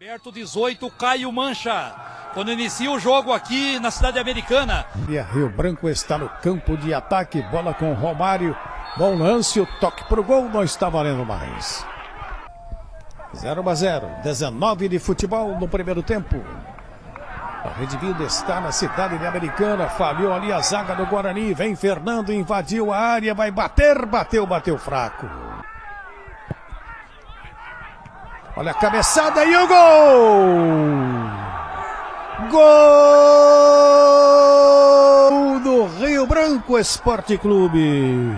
Aberto 18, Caio Mancha. Quando inicia o jogo aqui na cidade americana. E a Rio Branco está no campo de ataque. Bola com Romário. Bom lance, o toque pro gol. Não está valendo mais. 0-0. 19 de futebol no primeiro tempo. A Rede Vida está na cidade de Americana. Falhou ali a zaga do Guarani. Vem Fernando, invadiu a área. Vai bater, bateu fraco. Olha a cabeçada e o gol! Gol do Rio Branco Esporte Clube.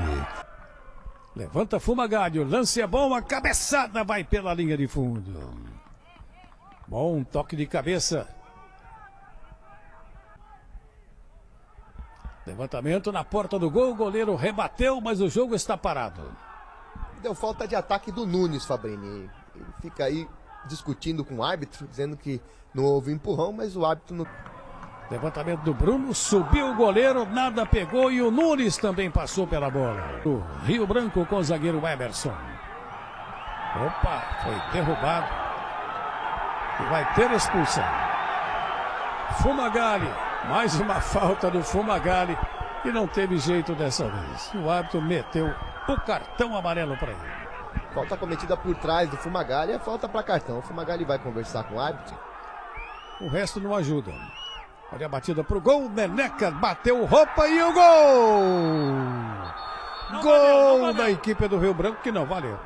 Levanta Fumagalli, lance é bom, a cabeçada vai pela linha de fundo. Bom toque de cabeça. Levantamento na porta do gol, o goleiro rebateu, mas o jogo está parado. Deu falta de ataque do Nunes, Fabrini. Ele fica aí discutindo com o árbitro, dizendo que não houve empurrão, mas o árbitro não... Levantamento do Bruno, subiu o goleiro, nada pegou e o Nunes também passou pela bola. O Rio Branco com o zagueiro Emerson. Opa, foi derrubado. E vai ter expulsão. Fumagalli, mais uma falta do Fumagalli e não teve jeito dessa vez. O árbitro meteu o cartão amarelo para ele. Falta cometida por trás do Fumagalli, é falta para cartão. O Fumagalli vai conversar com o árbitro. O resto não ajuda. Olha a batida pro gol, Neneca bateu roupa e o gol! Gol da equipe do Rio Branco que não valeu.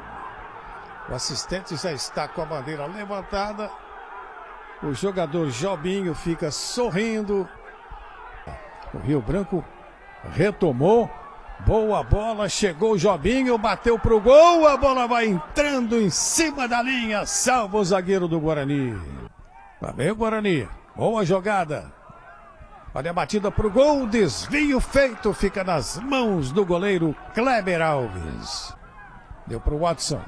O assistente já está com a bandeira levantada. O jogador Jobinho fica sorrindo. O Rio Branco retomou. Boa bola, chegou o Jobinho, bateu pro gol, a bola vai entrando em cima da linha, salva o zagueiro do Guarani. Lá vem o Guarani, boa jogada. Olha a batida pro gol, desvio feito, fica nas mãos do goleiro Kleber Alves. Deu pro Watson.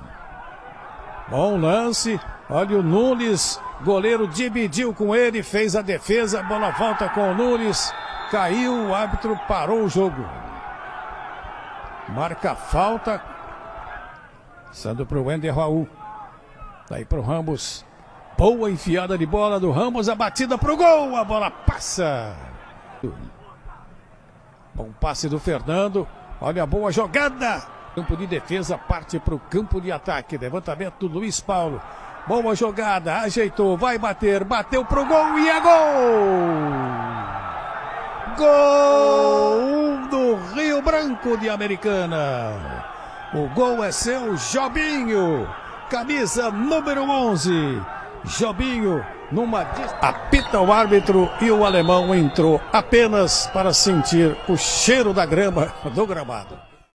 Bom lance, olha o Nunes, goleiro dividiu com ele, fez a defesa, a bola volta com o Nunes, caiu, o árbitro parou o jogo. Marca a falta. Sando para o Wender Raul. Daí para o Ramos. Boa enfiada de bola do Ramos. A batida para o gol. A bola passa. Bom passe do Fernando. Olha a boa jogada. Campo de defesa parte para o campo de ataque. Levantamento do Luiz Paulo. Boa jogada. Ajeitou. Vai bater. Bateu para o gol e é gol. Gol do Rio Branco de Americana. O gol é seu, Jobinho. Camisa número 11. Jobinho numa... Apita o árbitro e o alemão entrou apenas para sentir o cheiro da grama do gramado.